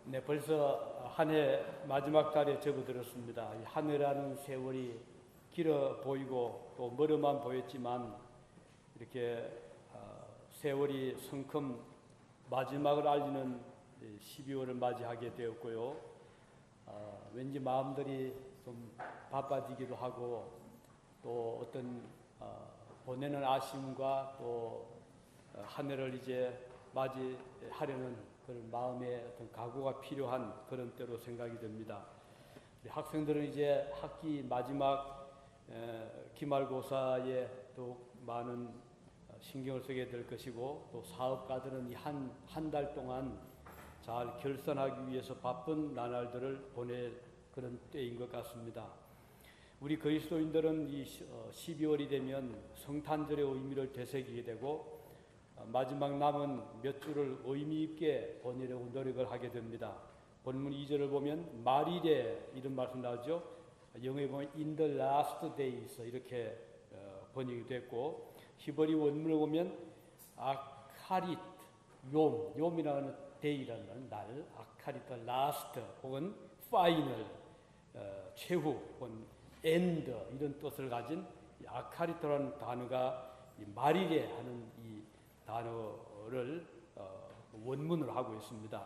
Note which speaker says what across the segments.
Speaker 1: 네, 벌써 한 해 마지막 달에 접어들었습니다. 이 한 해라는 세월이 길어 보이고 또 멀어만 보였지만 이렇게 세월이 성큼 마지막을 알리는 12월을 맞이하게 되었고요. 왠지 마음들이 좀 바빠지기도 하고 또 어떤 보내는 아쉬움과 또 한 해를 이제 맞이하려는 그런 마음의 어떤 각오가 필요한 그런 때로 생각이 됩니다. 우리 학생들은 이제 학기 마지막 기말고사에 더욱 많은 신경을 쓰게 될 것이고 또 사업가들은 이 한 달 동안 잘 결산하기 위해서 바쁜 나날들을 보낼 그런 때인 것 같습니다. 우리 그리스도인들은 이 12월이 되면 성탄절의 의미를 되새기게 되고 마지막 남은 몇 주를 의미 있게 보내려고 노력을 하게 됩니다. 본문 2절을 보면 말일에 이런 말씀 나오죠. 영어에 보면 in the last days 이렇게 번역이 됐고 히브리 원문을 보면 아카릿 용이라는 데이라는 날 아카릿 last 혹은 final 최후 혹은 end 이런 뜻을 가진 아카리토라는 단어가 말일에 하는 이 단어를 원문으로 하고 있습니다.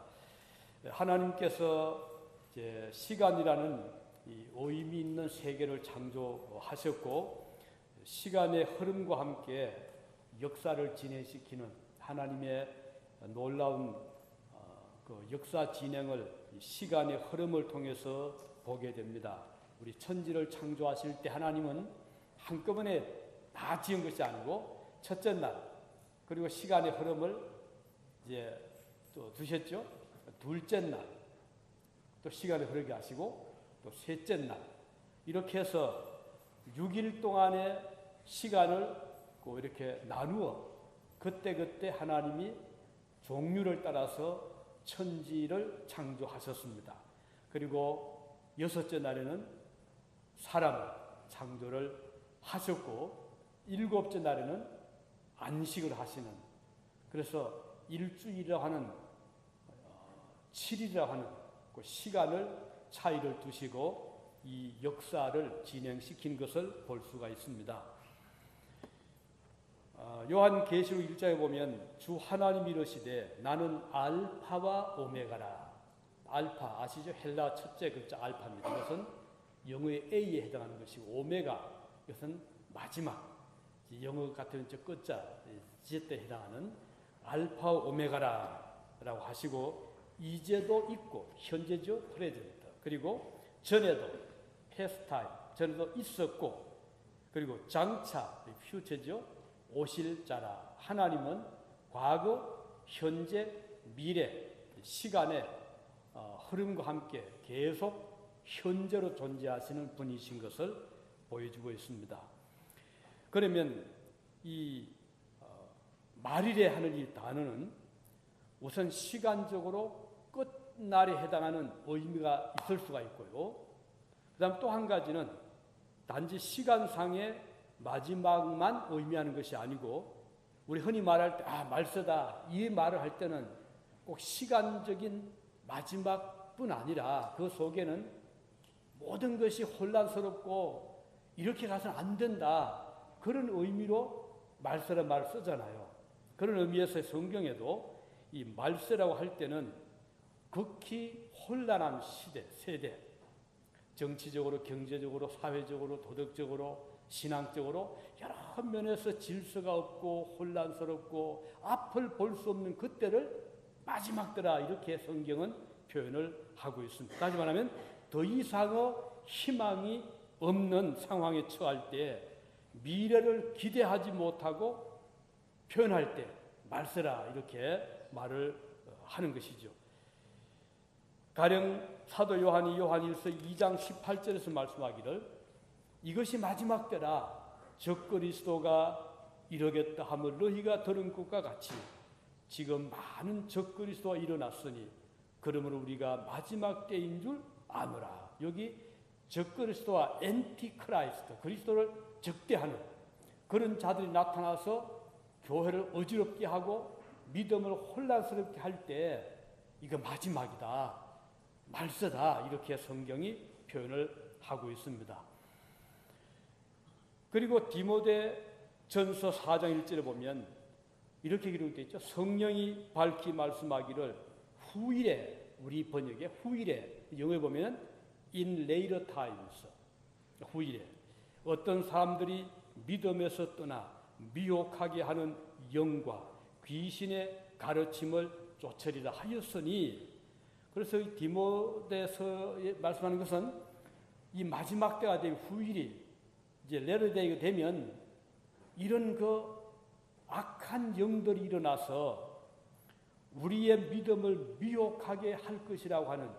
Speaker 1: 하나님께서 이제 시간이라는 이 의미 있는 세계를 창조하셨고 시간의 흐름과 함께 역사를 진행시키는 하나님의 놀라운 그 역사 진행을 시간의 흐름을 통해서 보게 됩니다. 우리 천지를 창조하실 때 하나님은 한꺼번에 다 지은 것이 아니고 첫째 날 그리고 시간의 흐름을 이제 또 두셨죠. 둘째 날 또 시간을 흐르게 하시고 또 셋째 날 이렇게 해서 6일 동안의 시간을 이렇게 나누어 그때그때 하나님이 종류를 따라서 천지를 창조하셨습니다. 그리고 여섯째 날에는 사람을 창조를 하셨고 일곱째 날에는 안식을 하시는 그래서 일주일이라고 하는 7일이라고 하는 그 시간을 차이를 두시고 이 역사를 진행시킨 것을 볼 수가 있습니다. 요한계시록 1장에 보면 주 하나님이 이르시되 나는 알파와 오메가라. 알파 아시죠? 헬라 첫째 글자 알파입니다. 이것은 영어의 A에 해당하는 것이고 오메가 이것은 마지막 영어 같은 저 끝자 Z 때 해당하는 알파 오메가라라고 하시고 이제도 있고 현재죠 프레젠트 그리고 전에도 패스타임 전에도 있었고 그리고 장차 퓨처죠 오실 자라. 하나님은 과거 현재 미래 시간의 흐름과 함께 계속 현재로 존재하시는 분이신 것을 보여주고 있습니다. 그러면 이 말일에 하는 이 단어는 우선 시간적으로 끝날에 해당하는 의미가 있을 수가 있고요. 그 다음 또 한 가지는 단지 시간상의 마지막만 의미하는 것이 아니고 우리 흔히 말할 때 말세다 이 말을 할 때는 꼭 시간적인 마지막뿐 아니라 그 속에는 모든 것이 혼란스럽고 이렇게 가서는 안 된다. 그런 의미로 말세라는 말을 쓰잖아요. 그런 의미에서 성경에도 이 말세라고 할 때는 극히 혼란한 세대, 정치적으로, 경제적으로, 사회적으로, 도덕적으로, 신앙적으로 여러 면에서 질서가 없고 혼란스럽고 앞을 볼 수 없는 그때를 마지막 때라 이렇게 성경은 표현을 하고 있습니다. 다시 말하면 더 이상의 희망이 없는 상황에 처할 때 미래를 기대하지 못하고 표현할 때 말세라 이렇게 말을 하는 것이죠. 가령 사도 요한이 요한일서 2장 18절에서 말씀하기를 이것이 마지막 때라 적 그리스도가 이르겠다 하며 너희가 들은 것과 같이 지금 많은 적 그리스도가 일어났으니 그러므로 우리가 마지막 때인 줄 아노라. 여기 적 그리스도와 엔티크라이스트 그리스도를 적대하는 그런 자들이 나타나서 교회를 어지럽게 하고 믿음을 혼란스럽게 할 때 이거 마지막이다. 말세다 이렇게 성경이 표현을 하고 있습니다. 그리고 디모데전서 4장 1절에 보면 이렇게 기록되어 있죠. 성령이 밝히 말씀하기를 후일에, 우리 번역에 후일에, 영어에 보면 in later times, 후일에 어떤 사람들이 믿음에서 떠나 미혹하게 하는 영과 귀신의 가르침을 쫓으리라 하였으니, 그래서 이 디모데서에 말씀하는 것은 이 마지막 때가 되면 후일이 이제 레르데이가 되면 이런 그 악한 영들이 일어나서 우리의 믿음을 미혹하게 할 것이라고 하는,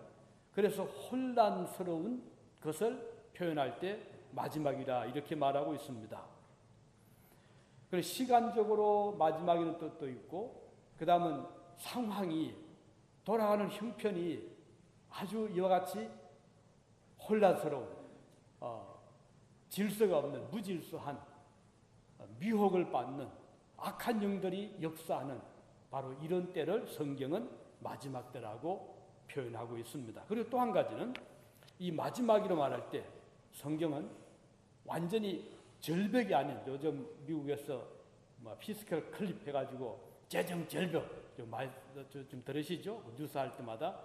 Speaker 1: 그래서 혼란스러운 것을 표현할 때 마지막이라 이렇게 말하고 있습니다. 그래서 시간적으로 마지막이라는 뜻도 있고, 그 다음은 상황이 돌아가는 형편이 아주 이와 같이 혼란스러운, 질서가 없는 무질서한, 미혹을 받는 악한 영들이 역사하는 바로 이런 때를 성경은 마지막 때라고 표현하고 있습니다. 그리고 또 한 가지는 이 마지막이라 말할 때 성경은 완전히 절벽이 아닌, 요즘 미국에서 피스컬 클립 해가지고 재정 절벽 좀 들으시죠? 뉴스 할 때마다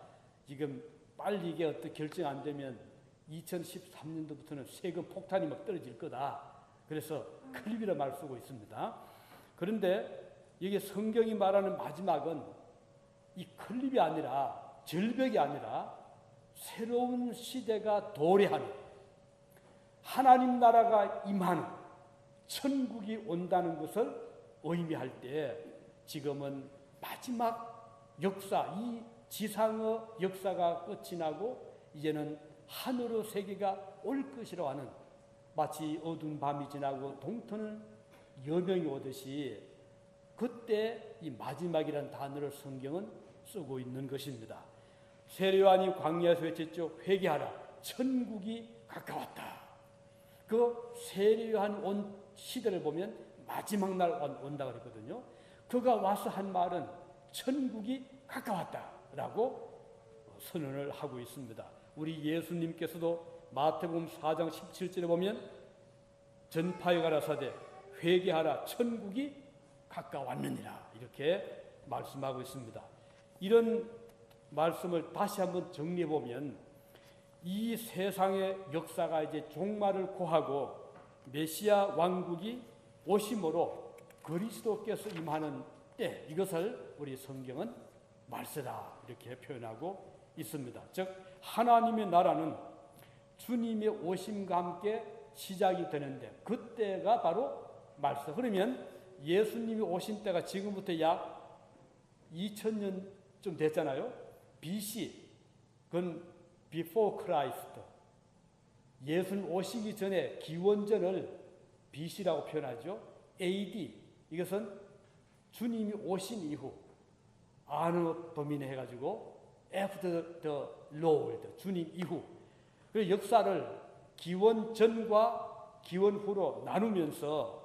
Speaker 1: 지금 빨리 이게 어떻게 결정 안 되면 2013년도부터는 세금 폭탄이 막 떨어질 거다. 그래서 클립이라 말 쓰고 있습니다. 그런데 이게 성경이 말하는 마지막은 이 클립이 아니라, 절벽이 아니라 새로운 시대가 도래하는, 하나님 나라가 임하는, 천국이 온다는 것을 의미할 때 지금은 마지막 역사, 이 지상의 역사가 끝이 나고 이제는 하늘의 세계가 올 것이라고 하는, 마치 어두운 밤이 지나고 동터는 여명이 오듯이 그때 이 마지막이라는 단어를 성경은 쓰고 있는 것입니다. 세례요한이 광야에서 외쳤죠. 회개하라, 천국이 가까웠다. 그 세례요한 온 시대를 보면 마지막 날 온다고 그랬거든요. 그가 와서 한 말은 천국이 가까웠다라고 선언을 하고 있습니다. 우리 예수님께서도 마태복음 4장 17절에 보면 전파에 가라사대 회개하라, 천국이 가까웠느니라 이렇게 말씀하고 있습니다. 이런 말씀을 다시 한번 정리해 보면 이 세상의 역사가 이제 종말을 고하고 메시아 왕국이 오심으로 그리스도께서 임하는 때, 이것을 우리 성경은 말세다 이렇게 표현하고 있습니다. 즉 하나님의 나라는 주님의 오심과 함께 시작이 되는데 그때가 바로 말세. 그러면 예수님이 오신 때가 지금부터 약 2000년쯤 됐잖아요. BC, 그건 Before Christ. 예수님 오시기 전에 기원전을 BC라고 표현하죠. AD, 이것은 주님이 오신 이후, 안으로 도민해 해가지고 After the Lord, 주님 이후. 그 역사를 기원 전과 기원 후로 나누면서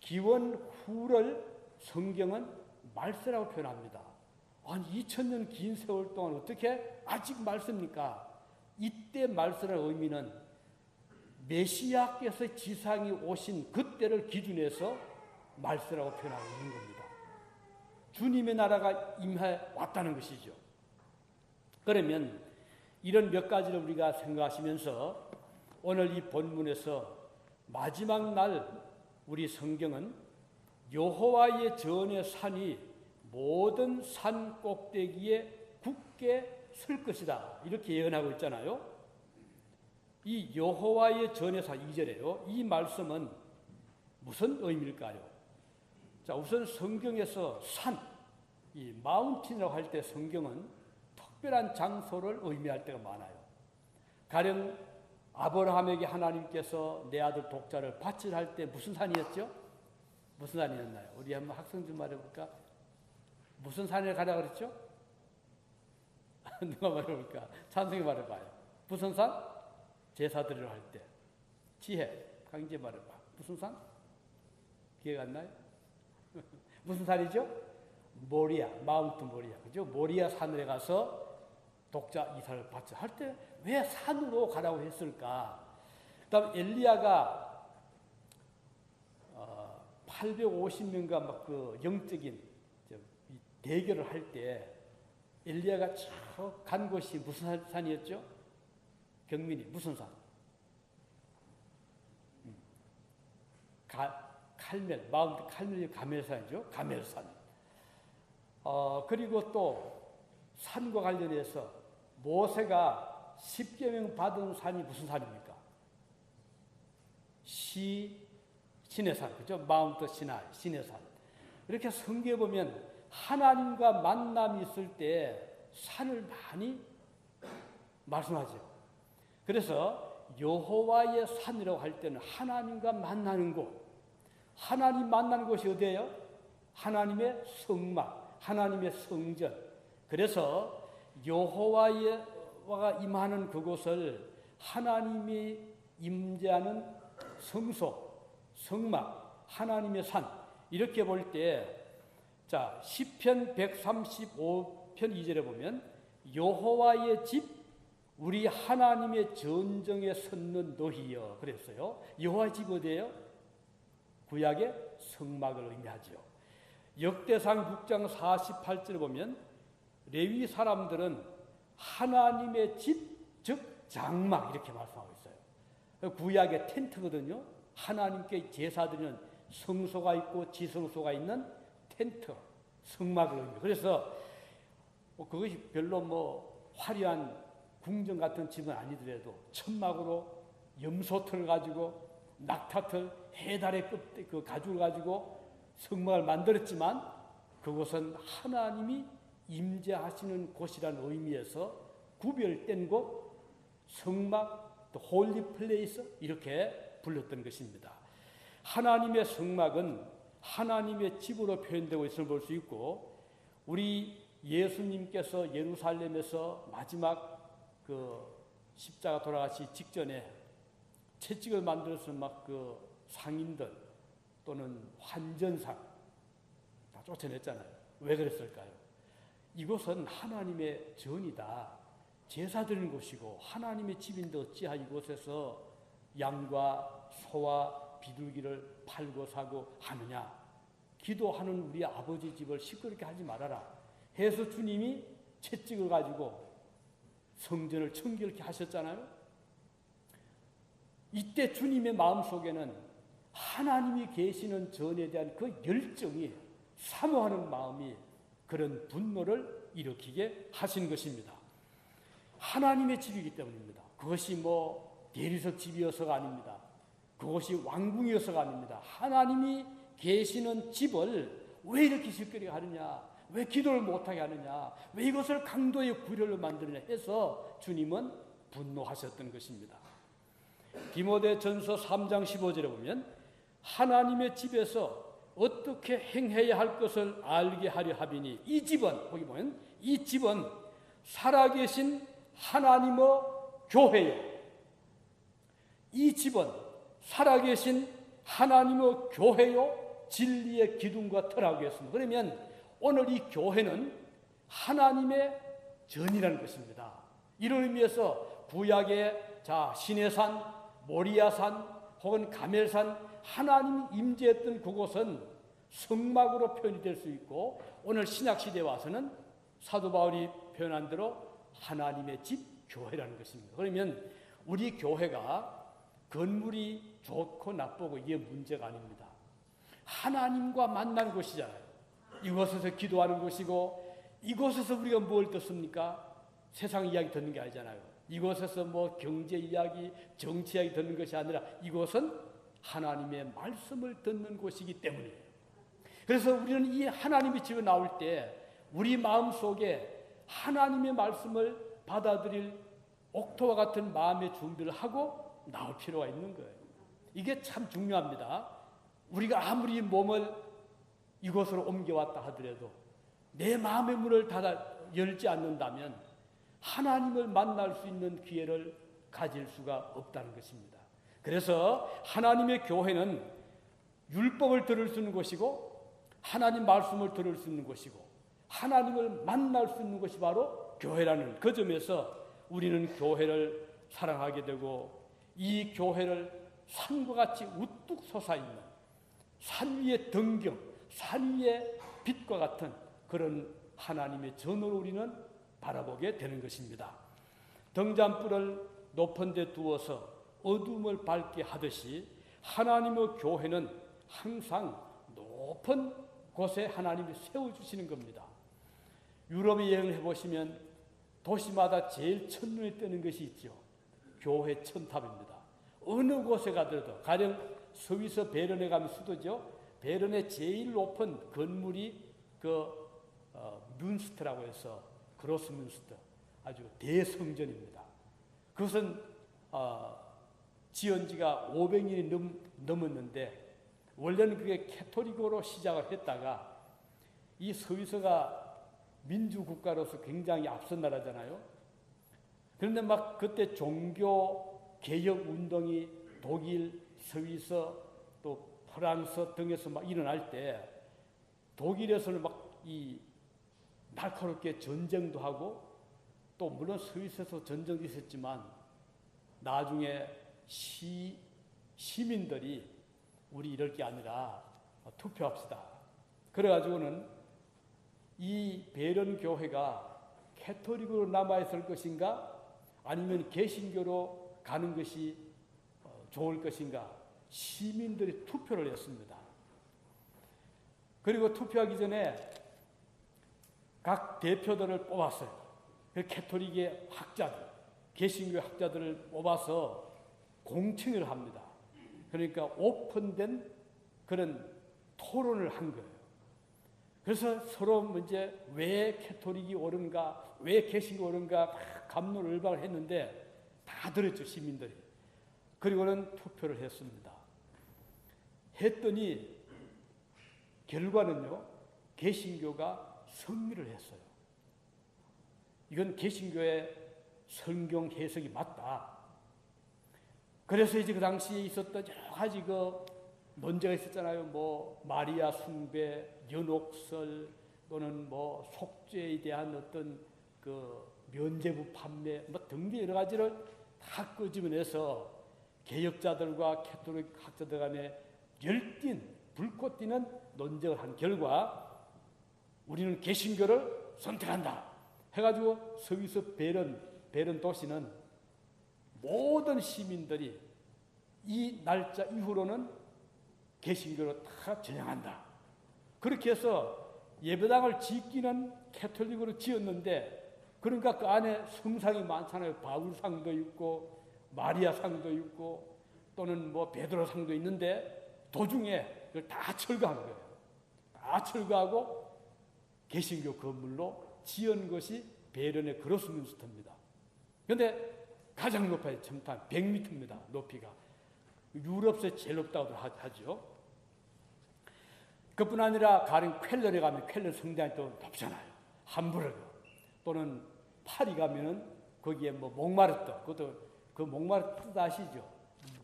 Speaker 1: 기원 후를 성경은 말세라고 표현합니다. 아니 2000년 긴 세월 동안 어떻게 아직 말세입니까? 이때 말세라는 의미는 메시아께서 지상에 오신 그때를 기준해서 말세라고 표현하고 있는 겁니다. 주님의 나라가 임해 왔다는 것이죠. 그러면 이런 몇 가지를 우리가 생각하시면서 오늘 이 본문에서 마지막 날 우리 성경은 여호와의 전의 산이 모든 산 꼭대기에 굳게 설 것이다 이렇게 예언하고 있잖아요. 이 여호와의 전의 산 2절에요. 이 말씀은 무슨 의미일까요? 자, 우선 성경에서 산, 이 마운틴이라고 할 때 성경은 특별한 장소를 의미할 때가 많아요. 가령 아브라함에게 하나님께서 내 아들 독자를 바치라 할 때 무슨 산이었죠? 무슨 산이었나요? 우리 한번 학생 좀 말해볼까? 무슨 산에 가라 그랬죠? 누가 말해볼까? 찬성이 말해봐요. 무슨 산? 제사 드리러 할 때. 지혜, 강제 말해봐. 무슨 산? 기억 안 나요? 무슨 산이죠? 모리아, 마운트 모리아. 그죠? 모리아 산에 가서 독자 이사를 받자 할 때 왜 산으로 가라고 했을까? 그다음 엘리야가 850명과 막 그 영적인 대결을 할 때 엘리야가 쭉 간 곳이 무슨 산이었죠? 경민이 무슨 산? 칼멜, 마운트 칼멜이 가멜산이죠. 가멜산. 그리고 또 산과 관련해서 모세가 10계명 받은 산이 무슨 산입니까? 시내산, 그죠? 마운트 시나이, 시내산. 이렇게 성경에 보면 하나님과 만남이 있을 때 산을 많이 말씀하죠. 그래서 여호와의 산이라고 할 때는 하나님과 만나는 곳, 하나님 만나는 곳이 어디예요? 하나님의 성막, 하나님의 성전. 그래서 여호와가 임하는 그곳을 하나님이 임재하는 성소, 성막, 하나님의 산, 이렇게 볼 때, 자, 시편 135편 2절에 보면 여호와의 집, 우리 하나님의 전정에 섰는 너희여 그랬어요. 여호와의 집 어디예요? 구약의 성막을 의미하죠. 역대상 6장 48절에 보면 레위 사람들은 하나님의 집, 즉 장막 이렇게 말씀하고 있어요. 구약의 텐트거든요. 하나님께 제사드리는 성소가 있고 지성소가 있는 텐트, 성막을 의미해요. 그래서 그것이 별로 화려한 궁전 같은 집은 아니더라도 천막으로 염소털을 가지고 낙타털, 해달의 그 가죽을 가지고 성막을 만들었지만 그곳은 하나님이 임재하시는 곳이라는 의미에서 구별된 곳, 성막, 또 홀리 플레이스 이렇게 불렀던 것입니다. 하나님의 성막은 하나님의 집으로 표현되고 있음을 볼 수 있고, 우리 예수님께서 예루살렘에서 마지막 그 십자가 돌아가시 직전에 채찍을 만들어서 막 그 상인들 또는 환전상 다 쫓아냈잖아요. 왜 그랬을까요? 이곳은 하나님의 전이다. 제사 드리는 곳이고 하나님의 집인데 어찌하 이곳에서 양과 소와 비둘기를 팔고 사고 하느냐. 기도하는 우리 아버지 집을 시끄럽게 하지 말아라 해서 주님이 채찍을 가지고 성전을 청결케 하셨잖아요. 이때 주님의 마음속에는 하나님이 계시는 전에 대한 그 열정이, 사모하는 마음이 그런 분노를 일으키게 하신 것입니다. 하나님의 집이기 때문입니다. 그것이 대리석 집이어서가 아닙니다. 그것이 왕궁이어서가 아닙니다. 하나님이 계시는 집을 왜 이렇게 시끄럽게 하느냐, 왜 기도를 못하게 하느냐, 왜 이것을 강도의 구렬로 만드느냐 해서 주님은 분노하셨던 것입니다. 디모데전서 3장 15절에 보면 하나님의 집에서 어떻게 행해야 할 것을 알게 하려 하비니, 이 집은, 거기 보면 이 집은 살아계신 하나님의 교회요. 이 집은 살아계신 하나님의 교회요 진리의 기둥과 터라고 했습니다. 그러면 오늘 이 교회는 하나님의 전이라는 것입니다. 이런 의미에서 구약의 시내산, 모리아산 혹은 가멜산, 하나님이 임재했던 그곳은 성막으로 표현이 될 수 있고, 오늘 신약시대에 와서는 사도 바울이 표현한 대로 하나님의 집, 교회라는 것입니다. 그러면 우리 교회가 건물이 좋고 나쁘고 이게 문제가 아닙니다. 하나님과 만나는 곳이잖아요. 이곳에서 기도하는 곳이고, 이곳에서 우리가 뭘 듣습니까? 세상 이야기 듣는 게 아니잖아요. 이곳에서 경제 이야기, 정치 이야기 듣는 것이 아니라 이곳은 하나님의 말씀을 듣는 곳이기 때문이에요. 그래서 우리는 이 하나님의 집에 나올 때 우리 마음속에 하나님의 말씀을 받아들일 옥토와 같은 마음의 준비를 하고 나올 필요가 있는 거예요. 이게 참 중요합니다. 우리가 아무리 몸을 이곳으로 옮겨왔다 하더라도 내 마음의 문을 닫아 열지 않는다면 하나님을 만날 수 있는 기회를 가질 수가 없다는 것입니다. 그래서 하나님의 교회는 율법을 들을 수 있는 곳이고, 하나님 말씀을 들을 수 있는 곳이고, 하나님을 만날 수 있는 것이 바로 교회라는 그 점에서 우리는 교회를 사랑하게 되고 이 교회를 산과 같이 우뚝 솟아있는 산 위의 등경, 산 위의 빛과 같은 그런 하나님의 전으로 우리는 바라보게 되는 것입니다. 등잔불을 높은 데 두어서 어둠을 밝게 하듯이 하나님의 교회는 항상 높은 곳에 하나님이 세워주시는 겁니다. 유럽에 여행을 해보시면 도시마다 제일 첫눈에 띄는 것이 있죠. 교회 천탑입니다. 어느 곳에 가더라도 가령 스위스 베른에 가면 수도죠. 베른의 제일 높은 건물이 뮌스트라고 해서 그로스뮌스트 아주 대성전입니다. 그것은 지은 지가 500년이 넘었는데 원래는 그게 캐토릭으로 시작을 했다가 이 스위스가 민주국가로서 굉장히 앞선 나라잖아요. 그런데 막 그때 종교 개혁 운동이 독일, 스위스 또 프랑스 등에서 막 일어날 때 독일에서는 막 이 날카롭게 전쟁도 하고 또 물론 스위스에서 전쟁도 있었지만 나중에 시민들이 우리 이럴 게 아니라 투표합시다. 그래가지고는 이 베른 교회가 캐토릭으로 남아있을 것인가 아니면 개신교로 가는 것이 좋을 것인가 시민들이 투표를 했습니다. 그리고 투표하기 전에 각 대표들을 뽑았어요. 캐토릭의 학자들, 개신교 학자들을 뽑아서 공청회를 합니다. 그러니까 오픈된 그런 토론을 한 거예요. 그래서 서로 이제 왜 캐토릭이 옳은가, 왜 개신교 옳은가 막 갑론을박을 했는데 다 들었죠, 시민들이. 그리고는 투표를 했습니다. 했더니 결과는요, 개신교가 승리를 했어요. 이건 개신교의 성경 해석이 맞다. 그래서 이제 그 당시에 있었던 여러 가지 논제가 있었잖아요. 뭐 마리아 숭배, 연옥설 또는 뭐 속죄에 대한 어떤 면죄부 판매 뭐 등등 여러 가지를 다 끄집어내서 개혁자들과 캐토릭 학자들 간에 열띤 불꽃 튀는 논쟁을 한 결과 우리는 개신교를 선택한다 해가지고 스위스 베른 도시는 모든 시민들이 이 날짜 이후로는 개신교로 다 전향한다. 그렇게 해서 예배당을 짓기는 캐톨릭으로 지었는데 그러니까 그 안에 성상이 많잖아요. 바울상도 있고 마리아상도 있고 또는 뭐 베드로상도 있는데 도중에 그걸 다 철거한 거예요. 다 철거하고 개신교 건물로 지은 것이 베른의 그로스뮌스터입니다. 그런데 가장 높아요. 정말 100m입니다. 높이가. 유럽에서 제일 높다고 하죠. 그뿐 아니라 가령 쾰른에 가면 쾰른 성당이 또 높잖아요. 함부르크 또는 파리 가면은 거기에 뭐 몽마르트, 그것도 그 몽마르트 아시죠?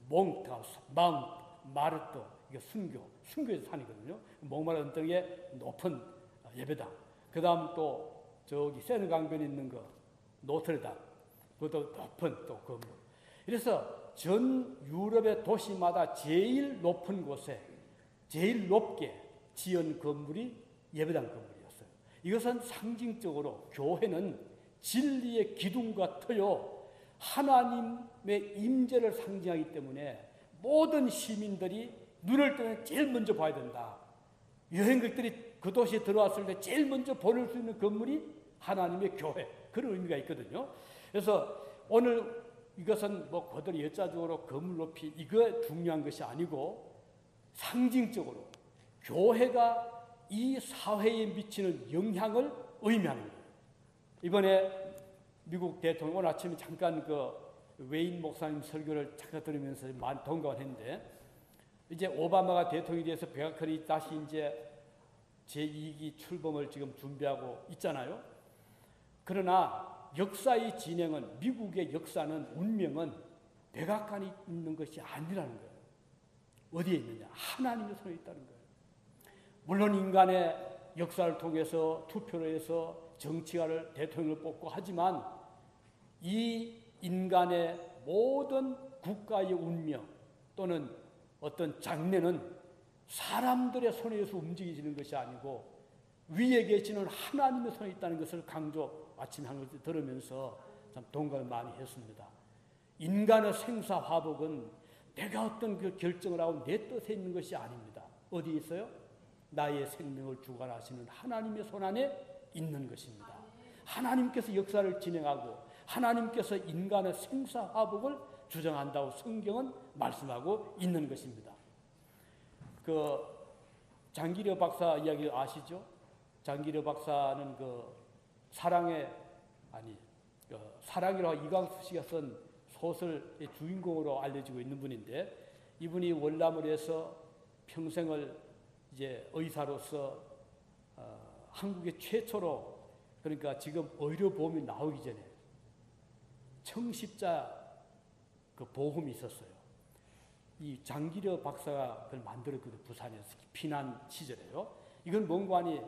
Speaker 1: 마운트 마르트, 이게 순교의 산이거든요. 몽마르트 등의 높은 예배당. 그 다음 또 저기 세느 강변에 있는 거 노트르담, 그것도 높은 또 건물. 그래서 전 유럽의 도시마다 제일 높은 곳에 제일 높게 지은 건물이 예배당 건물이었어요. 이것은 상징적으로 교회는 진리의 기둥과 터요 하나님의 임재를 상징하기 때문에 모든 시민들이 눈을 뜨면 제일 먼저 봐야 된다. 여행객들이 그 도시에 들어왔을 때 제일 먼저 보낼 수 있는 건물이 하나님의 교회, 그런 의미가 있거든요. 그래서 오늘 이것은 뭐 그들이 여자적으로 건물 높이 이거 중요한 것이 아니고 상징적으로 교회가 이 사회에 미치는 영향을 의미하는 거예요. 이번에 미국 대통령 오늘 아침에 잠깐 웨인 목사님 설교를 잠깐 들으면서 많이 동감을 했는데 이제 오바마가 대통령이 돼서 백악관이 다시 이제 제2기 출범을 지금 준비하고 있잖아요. 그러나 역사의 진행은 미국의 역사는 운명은 백악관이 있는 것이 아니라는 거예요. 어디에 있느냐? 하나님의 손에 있다는 거예요. 물론 인간의 역사를 통해서 투표를 해서 정치가를 대통령을 뽑고 하지만 이 인간의 모든 국가의 운명 또는 어떤 장래는 사람들의 손에 의해서 움직이지는 것이 아니고 위에 계시는 하나님의 손에 있다는 것을 강조 아침에 한 것을 들으면서 참 동감을 많이 했습니다. 인간의 생사화복은 내가 어떤 그 결정을 하고 내 뜻에 있는 것이 아닙니다. 어디 있어요? 나의 생명을 주관하시는 하나님의 손 안에 있는 것입니다. 하나님께서 역사를 진행하고 하나님께서 인간의 생사화복을 주장한다고 성경은 말씀하고 있는 것입니다. 그 장기려 박사 이야기 아시죠? 장기려 박사는 그 사랑이라고 이광수 씨가 쓴 소설의 주인공으로 알려지고 있는 분인데, 이분이 월남을에서 평생을 이제 의사로서 한국의 최초로, 그러니까 지금 의료보험이 나오기 전에 청십자 그 보험이 있었어요. 이 장기려 박사가 그걸 만들었거든요. 부산에서 피난 시절에요. 이건 뭔가 하니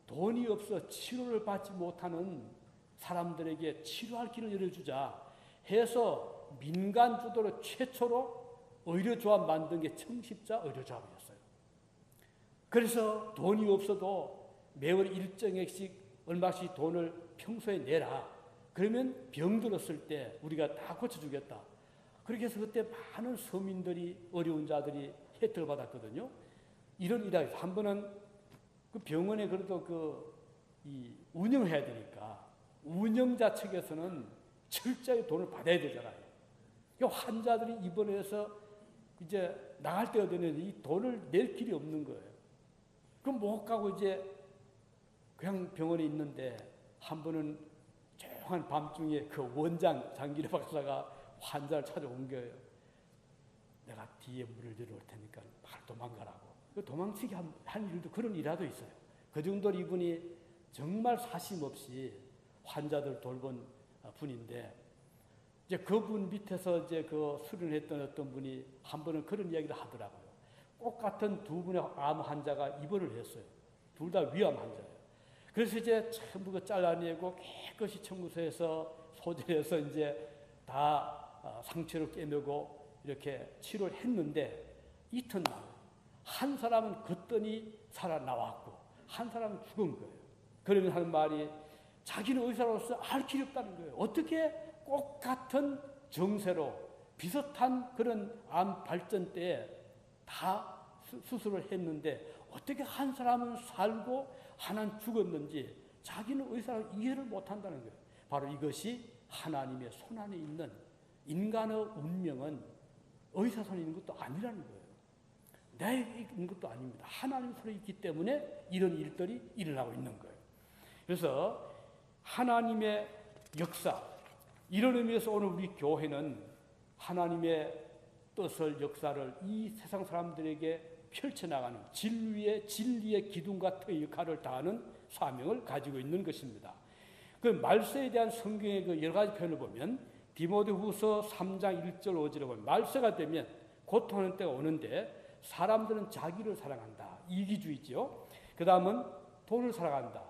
Speaker 1: 돈이 없어 치료를 받지 못하는 사람들에게 치료할 길을 열어주자 해서 민간 주도로 최초로 의료조합 만든 게 청십자 의료조합이었어요. 그래서 돈이 없어도 매월 일정액씩 얼마씩 돈을 평소에 내라. 그러면 병 들었을 때 우리가 다 고쳐주겠다. 그렇게 해서 그때 많은 서민들이, 어려운 자들이 혜택을 받았거든요. 이런 일이 한 번은 그 병원에 그래도 운영해야 되니까 운영자 측에서는 철저히 돈을 받아야 되잖아요. 환자들이 입원해서 이제 나갈 때가 되는데 이 돈을 낼 길이 없는 거예요. 그럼 못 가고 이제 그냥 병원에 있는데 한 번은 조용한 밤중에 그 원장 장기려 박사가 환자를 찾아온 거예요. 내가 뒤에 물을 들어올 테니까 바로 도망가라고. 도망치게 한 일도, 그런 일화도 있어요. 그 정도로 이분이 정말 사심 없이 환자들 돌본 분인데, 이제 그분 밑에서 이제 그 수련했던 어떤 분이 한 번은 그런 이야기를 하더라고요. 똑같은 두 분의 암 환자가 입원을 했어요. 둘 다 위암 환자예요. 그래서 이제 전부 그 잘라내고 깨끗이 청구소에서 소재해서 이제 다 상처를 꿰매고 이렇게 치료를 했는데 이튿날 한 사람은 걷더니 살아나왔고 한 사람은 죽은 거예요. 그러면 하는 말이 자기는 의사로서 알 길이 없다는 거예요. 어떻게 똑같은 정세로 비슷한 그런 암 발전 때에 다 수술을 했는데 어떻게 한 사람은 살고 하나는 죽었는지 자기는 의사로 이해를 못한다는 거예요. 바로 이것이 하나님의 손 안에 있는, 인간의 운명은 의사 손에 있는 것도 아니라는 거예요. 내게 있는 것도 아닙니다. 하나님 손에 있기 때문에 이런 일들이 일어나고 있는 거예요. 그래서 하나님의 역사, 이런 의미에서 오늘 우리 교회는 하나님의 뜻을, 역사를 이 세상 사람들에게 펼쳐나가는 진리의 기둥 같은 역할을 다하는 사명을 가지고 있는 것입니다. 그 말세에 대한 성경의 그 여러 가지 표현을 보면 디모데후서 3장 1절 5절에 보면 말세가 되면 고통하는 때가 오는데 사람들은 자기를 사랑한다. 이기주의죠. 그 다음은 돈을 사랑한다.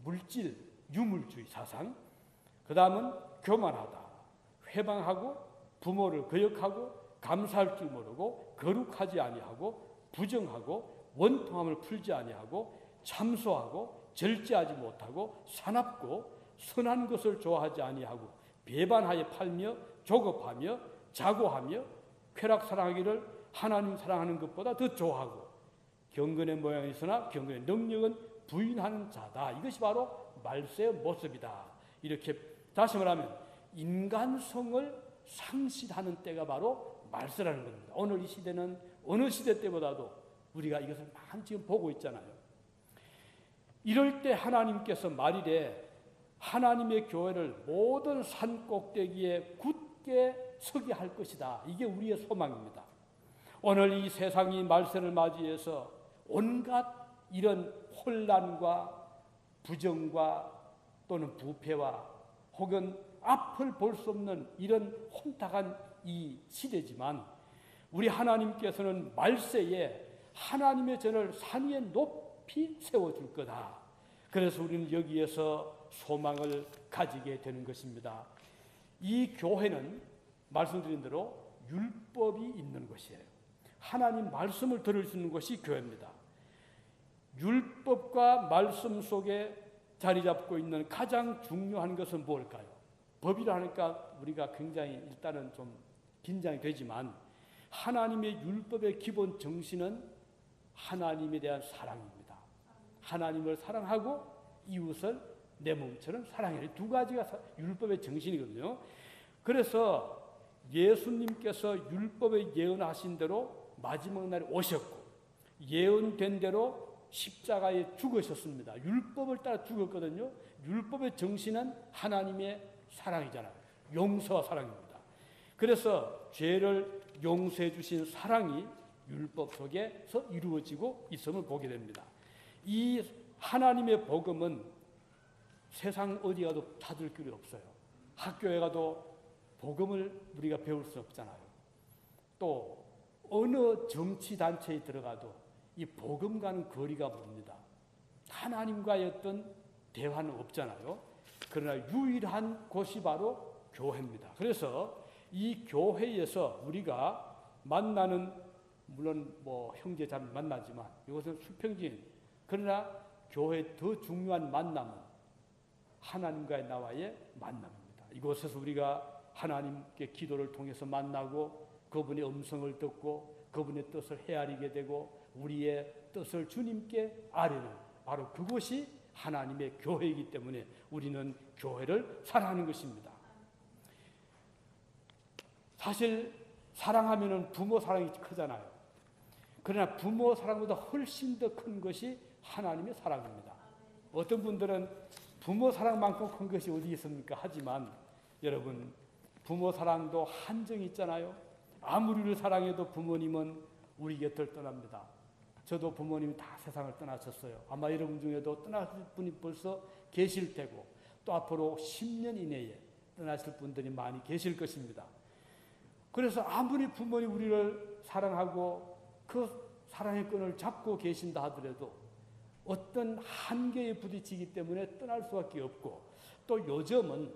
Speaker 1: 물질, 유물주의 사상. 그 다음은 교만하다. 회방하고 부모를 거역하고 감사할 줄 모르고 거룩하지 아니하고 부정하고 원통함을 풀지 아니하고 참소하고 절제하지 못하고 사납고 선한 것을 좋아하지 아니하고 배반하여 팔며 조급하며 자고하며 쾌락 사랑하기를 하나님 사랑하는 것보다 더 좋아하고 경건의 모양이 있으나 경건의 능력은 부인하는 자다. 이것이 바로 말세의 모습이다. 이렇게 다시 말하면 인간성을 상실하는 때가 바로 말세라는 겁니다. 오늘 이 시대는 어느 시대 때보다도 우리가 이것을 많이 지금 보고 있잖아요. 이럴 때 하나님께서 말일에 하나님의 교회를 모든 산 꼭대기에 굳게 서게 할 것이다. 이게 우리의 소망입니다. 오늘 이 세상이 말세를 맞이해서 온갖 이런 혼란과 부정과 또는 부패와 혹은 앞을 볼 수 없는 이런 혼탁한 이 시대지만 우리 하나님께서는 말세에 하나님의 전을 산 위에 높이 세워줄 거다. 그래서 우리는 여기에서 소망을 가지게 되는 것입니다. 이 교회는 말씀드린 대로 율법이 있는 것이에요. 하나님 말씀을 들을 수 있는 것이 교회입니다. 율법과 말씀 속에 자리 잡고 있는 가장 중요한 것은 뭘까요? 법이라 하니까 우리가 굉장히 일단은 좀 긴장이 되지만 하나님의 율법의 기본 정신은 하나님에 대한 사랑입니다. 하나님을 사랑하고 이웃을 내 몸처럼 사랑해야 두 가지가 율법의 정신이거든요. 그래서 예수님께서 율법에 예언하신 대로 마지막 날에 오셨고 예언된 대로 십자가에 죽으셨습니다. 율법을 따라 죽었거든요. 율법의 정신은 하나님의 사랑이잖아요. 용서와 사랑입니다. 그래서 죄를 용서해 주신 사랑이 율법 속에서 이루어지고 있음을 보게 됩니다. 이 하나님의 복음은 세상 어디 가도 찾을 길이 없어요. 학교에 가도 복음을 우리가 배울 수 없잖아요. 또 어느 정치단체에 들어가도 이 복음과는 거리가 멉니다. 하나님과의 어떤 대화는 없잖아요. 그러나 유일한 곳이 바로 교회입니다. 그래서 이 교회에서 우리가 만나는, 물론 뭐 형제 자매 만나지만 이것은 수평적인, 그러나 교회의 더 중요한 만남은 하나님과의 나와의 만남입니다. 이곳에서 우리가 하나님께 기도를 통해서 만나고 그분의 음성을 듣고 그분의 뜻을 헤아리게 되고 우리의 뜻을 주님께 아뢰는 바로 그것이 하나님의 교회이기 때문에 우리는 교회를 사랑하는 것입니다. 사실 사랑하면은 부모 사랑이 크잖아요. 그러나 부모 사랑보다 훨씬 더 큰 것이 하나님의 사랑입니다. 어떤 분들은 부모 사랑만큼 큰 것이 어디 있습니까? 하지만 여러분, 부모 사랑도 한정이 있잖아요. 아무리 우리를 사랑해도 부모님은 우리 곁을 떠납니다. 저도 부모님이 다 세상을 떠나셨어요. 아마 여러분 중에도 떠나실 분이 벌써 계실 테고 또 앞으로 10년 이내에 떠나실 분들이 많이 계실 것입니다. 그래서 아무리 부모님 우리를 사랑하고 그 사랑의 끈을 잡고 계신다 하더라도 어떤 한계에 부딪히기 때문에 떠날 수밖에 없고, 또 요즘은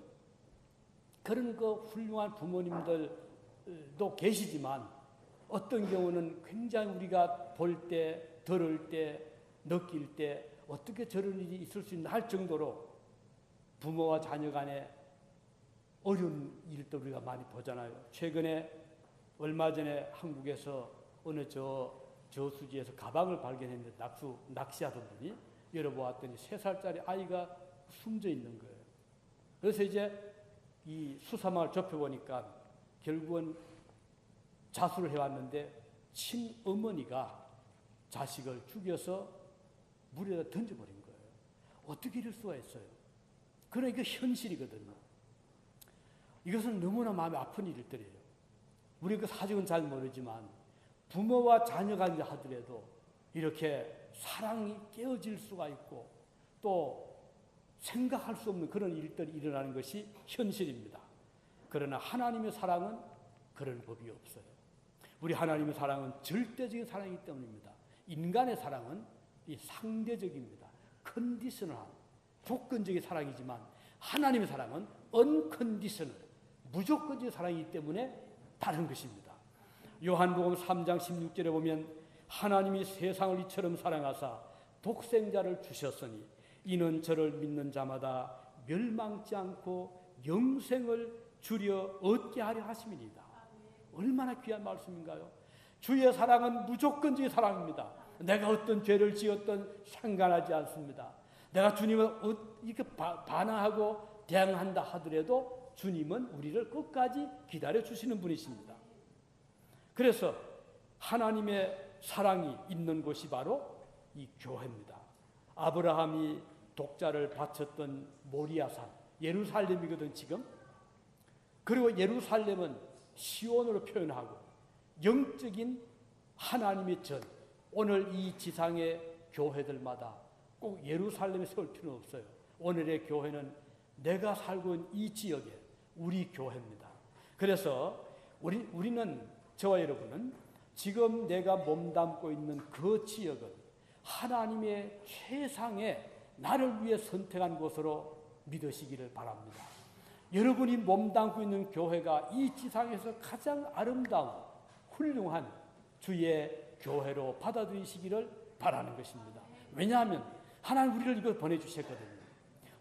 Speaker 1: 그런 그 훌륭한 부모님들도 계시지만 어떤 경우는 굉장히 우리가 볼 때, 들을 때, 느낄 때 어떻게 저런 일이 있을 수 있나 할 정도로 부모와 자녀 간에 어려운 일도 우리가 많이 보잖아요. 최근에 얼마 전에 한국에서 어느 저수지에서 가방을 발견했는데 낚시하던 분이 열어보았더니 3살짜리 아이가 숨져 있는 거예요. 그래서 이제 이 수사망을 좁혀보니까 결국은 자수를 해왔는데 친어머니가 자식을 죽여서 물에다 던져버린 거예요. 어떻게 이럴 수가 있어요? 그러니까 현실이거든요. 이것은 너무나 마음이 아픈 일들이에요. 우리 그 사정은 잘 모르지만 부모와 자녀가 하더라도 이렇게 사랑이 깨어질 수가 있고 또 생각할 수 없는 그런 일들이 일어나는 것이 현실입니다. 그러나 하나님의 사랑은 그런 법이 없어요. 우리 하나님의 사랑은 절대적인 사랑이기 때문입니다. 인간의 사랑은 이 상대적입니다. 컨디셔널한, 조건적인 사랑이지만 하나님의 사랑은 언컨디셔널, 무조건적인 사랑이기 때문에 다른 것입니다. 요한복음 3장 16절에 보면 하나님이 세상을 이처럼 사랑하사 독생자를 주셨으니 이는 저를 믿는 자마다 멸망치 않고 영생을 주려 얻게 하려 하심이니이다. 얼마나 귀한 말씀인가요? 주의 사랑은 무조건적인 사랑입니다. 내가 어떤 죄를 지었든 상관하지 않습니다. 내가 주님을 이렇게 반항하고 대항한다 하더라도 주님은 우리를 끝까지 기다려 주시는 분이십니다. 그래서 하나님의 사랑이 있는 곳이 바로 이 교회입니다. 아브라함이 독자를 바쳤던 모리아산, 예루살렘이거든 지금. 그리고 예루살렘은 시온으로 표현하고 영적인 하나님의 전, 오늘 이 지상의 교회들마다 꼭 예루살렘에 세울 필요는 없어요. 오늘의 교회는 내가 살고 있는 이 지역에 우리 교회입니다. 그래서 우리는, 저와 여러분은 지금 내가 몸담고 있는 그 지역은 하나님의 최상의 나를 위해 선택한 것으로 믿으시기를 바랍니다. 여러분이 몸담고 있는 교회가 이 지상에서 가장 아름다운 훌륭한 주의 교회로 받아들이시기를 바라는 것입니다. 왜냐하면 하나님 우리를 이거 보내주셨거든요.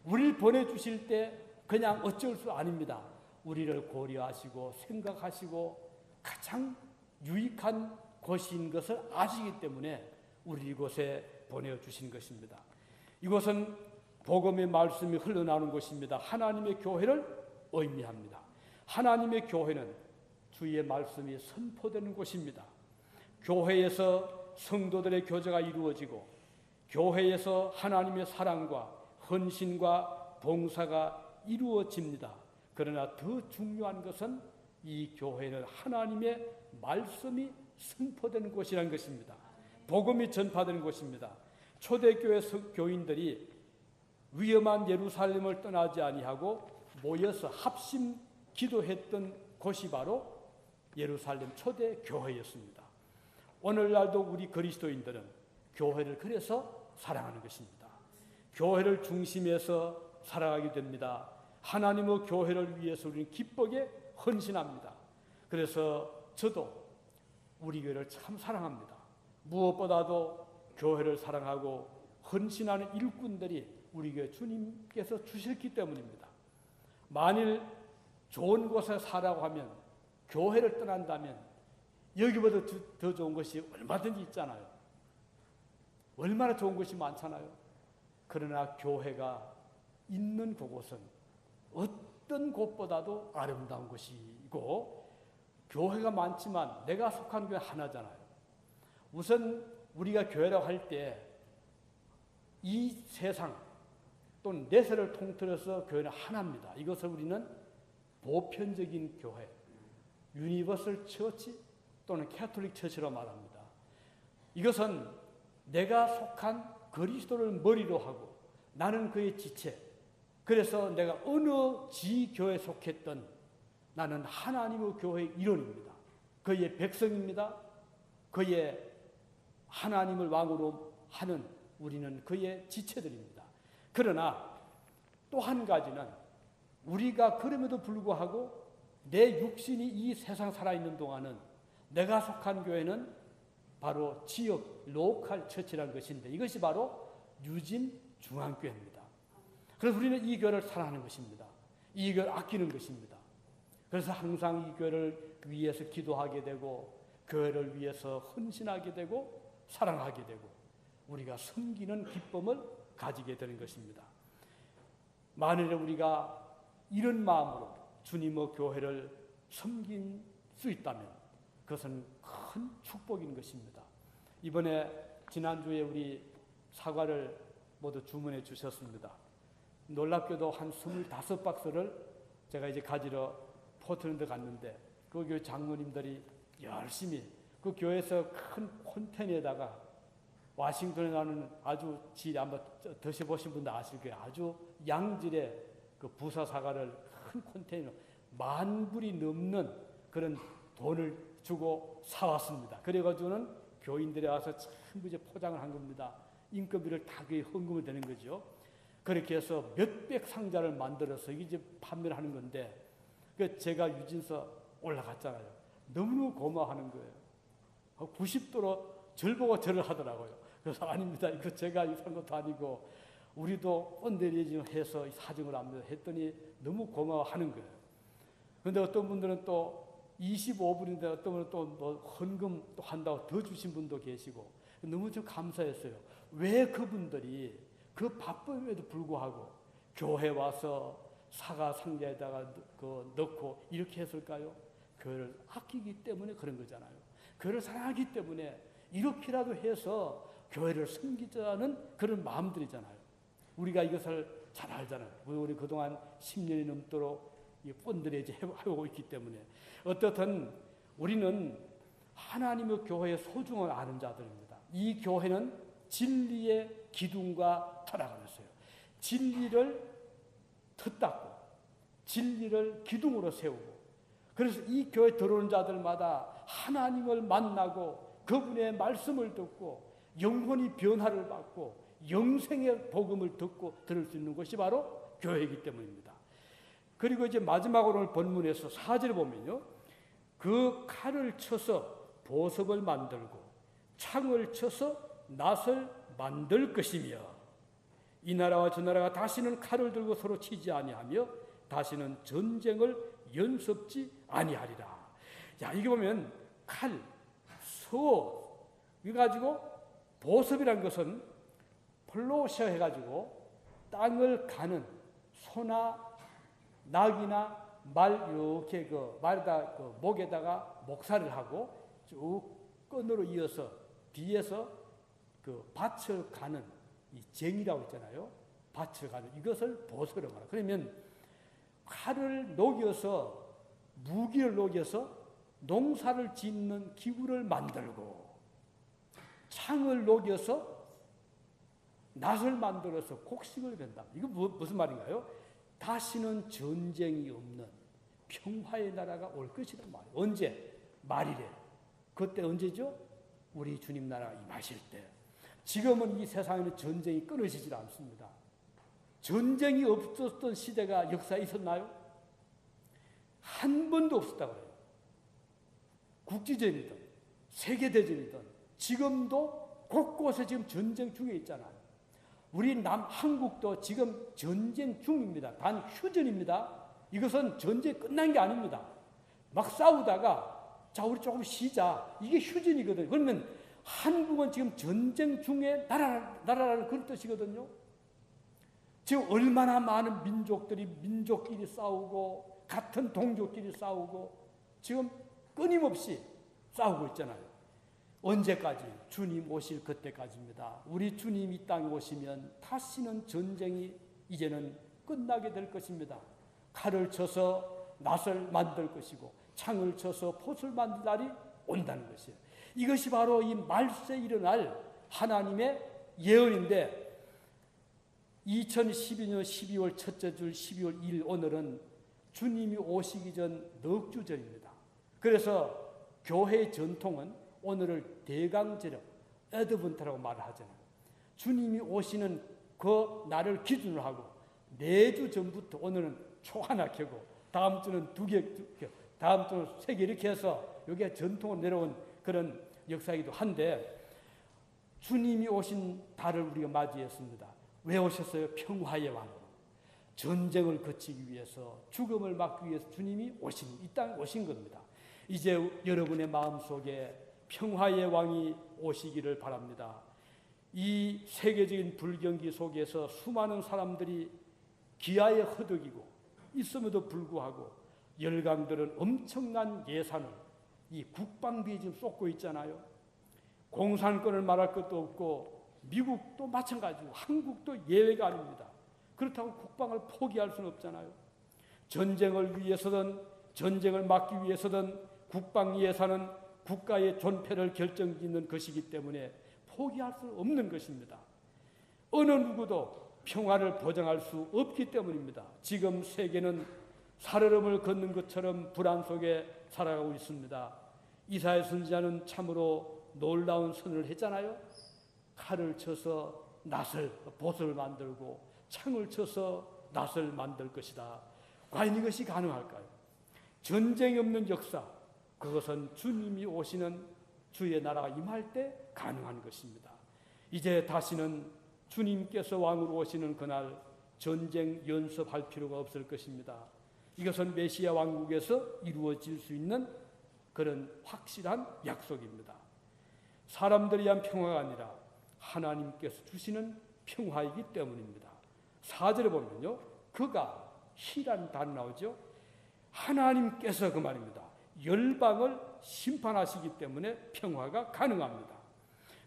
Speaker 1: 우리를 보내주실 때 그냥 어쩔 수 아닙니다. 우리를 고려하시고 생각하시고 가장 유익한 곳인 것을 아시기 때문에 우리 이곳에 보내주신 것입니다. 이곳은 복음의 말씀이 흘러나오는 곳입니다. 하나님의 교회를 의미합니다. 하나님의 교회는 주의 말씀이 선포되는 곳입니다. 교회에서 성도들의 교제가 이루어지고 교회에서 하나님의 사랑과 헌신과 봉사가 이루어집니다. 그러나 더 중요한 것은 이 교회는 하나님의 말씀이 선포되는 곳이라는 것입니다. 복음이 전파되는 곳입니다. 초대교회 교인들이 위험한 예루살렘을 떠나지 아니하고 모여서 합심 기도했던 곳이 바로 예루살렘 초대교회였습니다. 오늘날도 우리 그리스도인들은 교회를 그래서 사랑하는 것입니다. 교회를 중심에서 살아가게 됩니다. 하나님의 교회를 위해서 우리는 기쁘게 헌신합니다. 그래서 저도 우리 교회를 참 사랑합니다. 무엇보다도 교회를 사랑하고 헌신하는 일꾼들이 우리 교회 주님께서 주셨기 때문입니다. 만일 좋은 곳에 살라고 하면 교회를 떠난다면 여기보다 더 좋은 것이 얼마든지 있잖아요. 얼마나 좋은 것이 많잖아요. 그러나 교회가 있는 그곳은 어떤 곳보다도 아름다운 것이고 교회가 많지만 내가 속한 교회 하나잖아요. 우선 우리가 교회라고 할 때 이 세상 또는 내세를 통틀어서 교회는 하나입니다. 이것을 우리는 보편적인 교회, 유니버설 처치 또는 캐톨릭 처치로 말합니다. 이것은 내가 속한 그리스도를 머리로 하고 나는 그의 지체, 그래서 내가 어느 지교회에 속했던 나는 하나님의 교회의 일원입니다. 그의 백성입니다. 그의 하나님을 왕으로 하는 우리는 그의 지체들입니다. 그러나 또 한 가지는 우리가 그럼에도 불구하고 내 육신이 이 세상 살아있는 동안은 내가 속한 교회는 바로 지역 로컬 처치라는 것인데 이것이 바로 유진 중앙교회입니다. 그래서 우리는 이 교회를 사랑하는 것입니다. 이 교회를 아끼는 것입니다. 그래서 항상 이 교회를 위해서 기도하게 되고 교회를 위해서 헌신하게 되고 사랑하게 되고 우리가 섬기는 기쁨을 가지게 되는 것입니다. 만일에 우리가 이런 마음으로 주님의 교회를 섬길 수 있다면 그것은 큰 축복인 것입니다. 이번에 지난주에 우리 사과를 모두 주문해 주셨습니다. 놀랍게도 한 25박스를 제가 이제 가지러 포트랜드 갔는데 그 교회 장로님들이 열심히 그 교회에서 큰 콘테이너에다가 워싱턴에 나는 아주 질 한번 드셔보신 분들 아실 거예요. 아주 양질의 그 부사 사과를 큰 콘테이너 10,000불이 넘는 그런 돈을 주고 사왔습니다. 그래가지고는 교인들이 와서 전부 이제 포장을 한 겁니다. 인건비를 다 그게 헌금을 되는 거죠. 그렇게 해서 몇백 상자를 만들어서 이제 판매를 하는 건데 그 제가 유진서 올라갔잖아요. 너무너무 고마워하는 거예요. 90도로 절 보고 절을 하더라고요. 그래서 아닙니다. 이거 제가 산 것도 아니고 우리도 펀드레이징 해서 사정을 합니다. 했더니 너무 고마워하는 거예요. 그런데 어떤 분들은 또 25불인데 어떤 분은 또 뭐 헌금 또 한다고 더 주신 분도 계시고 너무 좀 감사했어요. 왜 그분들이 그 바쁨에도 불구하고 교회 와서 사과 상자에다가 넣고 이렇게 했을까요? 교회를 아끼기 때문에 그런 거잖아요. 교회를 사랑하기 때문에 이렇게라도 해서 교회를 섬기자는 그런 마음들이잖아요. 우리가 이것을 잘 알잖아요. 우리 그동안 10년이 넘도록 이 펀드레이징 해오고 있기 때문에 어떻든 우리는 하나님의 교회의 소중함을 아는 자들입니다. 이 교회는 진리의 기둥과 터라가였어요. 진리를 텄닦고 진리를 기둥으로 세우고 그래서 이 교회 들어오는 자들마다 하나님을 만나고 그분의 말씀을 듣고 영혼이 변화를 받고 영생의 복음을 들을 수 있는 것이 바로 교회이기 때문입니다. 그리고 이제 마지막으로 오늘 본문에서 4절에 보면요, 그 칼을 쳐서 보석을 만들고 창을 쳐서 낫을 만들 것이며 이 나라와 저 나라가 다시는 칼을 들고 서로 치지 아니하며 다시는 전쟁을 연습지 아니하리라. 자, 이게 보면 칼, 소, 이거 가지고 보섭이라는 것은 플로셔 해가지고 땅을 가는 소나 낙이나 말 이렇게 그 말에다 그 목에다가 목살을 하고 쭉 끈으로 이어서 뒤에서 그 밭을 가는 이 쟁이라고 있잖아요. 밭을 가는 이것을 보석이라고 말해요. 그러면 칼을 녹여서 무기를 녹여서 농사를 짓는 기구를 만들고 창을 녹여서 낫을 만들어서 곡식을 벤다. 이거 무슨 말인가요? 다시는 전쟁이 없는 평화의 나라가 올 것이란 말이에요. 언제? 말이래. 그때 언제죠? 우리 주님 나라가 임하실 때. 지금은 이 세상에는 전쟁이 끊어지질 않습니다. 전쟁이 없었던 시대가 역사에 있었나요? 한 번도 없었다고 해요. 국지전이든 세계대전이든 지금도 곳곳에 지금 전쟁 중에 있잖아요. 우리 한국도 지금 전쟁 중입니다. 단 휴전입니다. 이것은 전쟁이 끝난 게 아닙니다. 막 싸우다가 자 우리 조금 쉬자. 이게 휴전이거든요. 그러면 한국은 지금 전쟁 중에 나라라는 그런 뜻이거든요. 지금 얼마나 많은 민족끼리 싸우고 같은 동족끼리 싸우고 지금 끊임없이 싸우고 있잖아요. 언제까지? 주님 오실 그때까지입니다. 우리 주님 이 땅에 오시면 다시는 전쟁이 이제는 끝나게 될 것입니다. 칼을 쳐서 낫을 만들 것이고 창을 쳐서 폿을 만들 날이 온다는 것이에요. 이것이 바로 이 말세에 일어날 하나님의 예언인데 2012년 12월 첫째 주 12월 2일 오늘은 주님이 오시기 전 넉주절입니다. 그래서 교회의 전통은 오늘을 대강절역, 에드븐트라고 말을 하잖아요. 주님이 오시는 그 날을 기준으로 하고 4주 전부터 오늘은 초 하나 켜고 다음 주는 2개, 다음 주는 3개 이렇게 해서 여기에 전통으로 내려온 그런 역사이기도 한데 주님이 오신 달을 우리가 맞이했습니다. 왜 오셨어요? 평화의 왕으로. 전쟁을 거치기 위해서 죽음을 막기 위해서 주님이 이 땅에 오신 겁니다. 이제 여러분의 마음속에 평화의 왕이 오시기를 바랍니다. 이 세계적인 불경기 속에서 수많은 사람들이 기아에 허덕이고 있음에도 불구하고 열강들은 엄청난 예산을 이 국방비에 지금 쏟고 있잖아요. 공산권을 말할 것도 없고 미국도 마찬가지고 한국도 예외가 아닙니다. 그렇다고 국방을 포기할 수는 없잖아요. 전쟁을 위해서든 전쟁을 막기 위해서든 국방 예산은 국가의 존폐를 결정짓는 것이기 때문에 포기할 수 없는 것입니다. 어느 누구도 평화를 보장할 수 없기 때문입니다. 지금 세계는 살얼음을 걷는 것처럼 불안 속에 살아가고 있습니다. 이사야 선지자는 참으로 놀라운 선언을 했잖아요. 칼을 쳐서 보석을 만들고 창을 쳐서 낫을 만들 것이다. 과연 이것이 가능할까요? 전쟁이 없는 역사, 그것은 주님이 오시는 주의 나라가 임할 때 가능한 것입니다. 이제 다시는 주님께서 왕으로 오시는 그날 전쟁 연습할 필요가 없을 것입니다. 이것은 메시아 왕국에서 이루어질 수 있는 그런 확실한 약속입니다. 사람들에 의한 평화가 아니라 하나님께서 주시는 평화이기 때문입니다. 4절에 보면요, 그가 희라는 단어 나오죠. 하나님께서 그 말입니다. 열방을 심판하시기 때문에 평화가 가능합니다.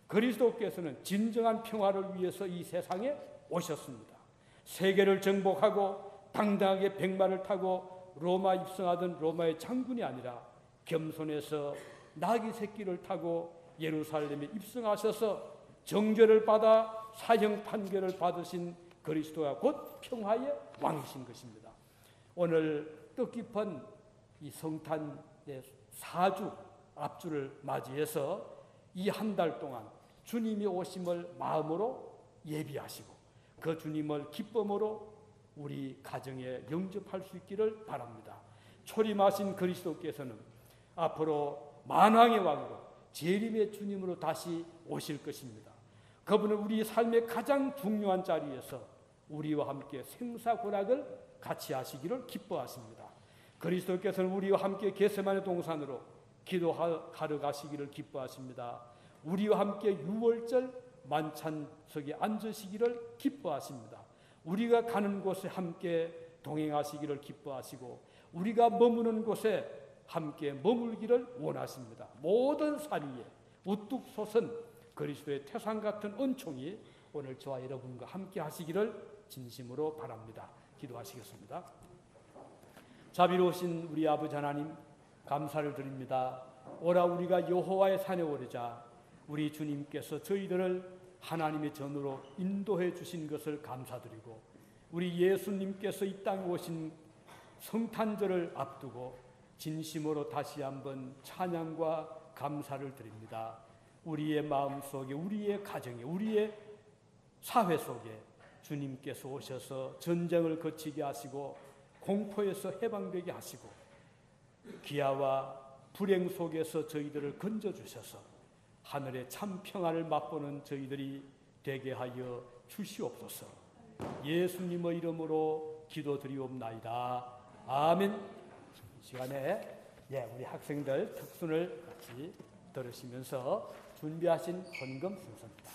Speaker 1: 그리스도께서는 진정한 평화를 위해서 이 세상에 오셨습니다. 세계를 정복하고 당당하게 백마를 타고 로마 입성하던 로마의 장군이 아니라 겸손해서 나귀 새끼를 타고 예루살렘에 입성하셔서 정죄를 받아 사형 판결을 받으신 그리스도가 곧 평화의 왕이신 것입니다. 오늘 뜻깊은 이 성탄의 4주 앞주를 맞이해서 이 한 달 동안 주님이 오심을 마음으로 예비하시고 그 주님을 기쁨으로 우리 가정에 영접할 수 있기를 바랍니다. 초림하신 그리스도께서는 앞으로 만왕의 왕으로 재림의 주님으로 다시 오실 것입니다. 그분은 우리 삶의 가장 중요한 자리에서 우리와 함께 생사고락을 같이 하시기를 기뻐하십니다. 그리스도께서는 우리와 함께 겟세마네 동산으로 기도하러 가시기를 기뻐하십니다. 우리와 함께 유월절 만찬석에 앉으시기를 기뻐하십니다. 우리가 가는 곳에 함께 동행하시기를 기뻐하시고 우리가 머무는 곳에 함께 머물기를 원하십니다. 모든 산 위에 우뚝 솟은 그리스도의 태산 같은 은총이 오늘 저와 여러분과 함께 하시기를 진심으로 바랍니다. 기도하시겠습니다. 자비로우신 우리 아버지 하나님, 감사를 드립니다. 오라 우리가 여호와의 산에 오르자 우리 주님께서 저희들을 하나님의 전으로 인도해 주신 것을 감사드리고 우리 예수님께서 이 땅에 오신 성탄절을 앞두고 진심으로 다시 한번 찬양과 감사를 드립니다. 우리의 마음속에, 우리의 가정에, 우리의 사회 속에 주님께서 오셔서 전쟁을 거치게 하시고 공포에서 해방되게 하시고 기아와 불행 속에서 저희들을 건져주셔서 하늘의 참 평안을 맛보는 저희들이 되게 하여 주시옵소서. 예수님의 이름으로 기도드리옵나이다. 아멘. 이 시간에 우리 학생들 특순을 같이 들으시면서 준비하신 헌금 순서입니다.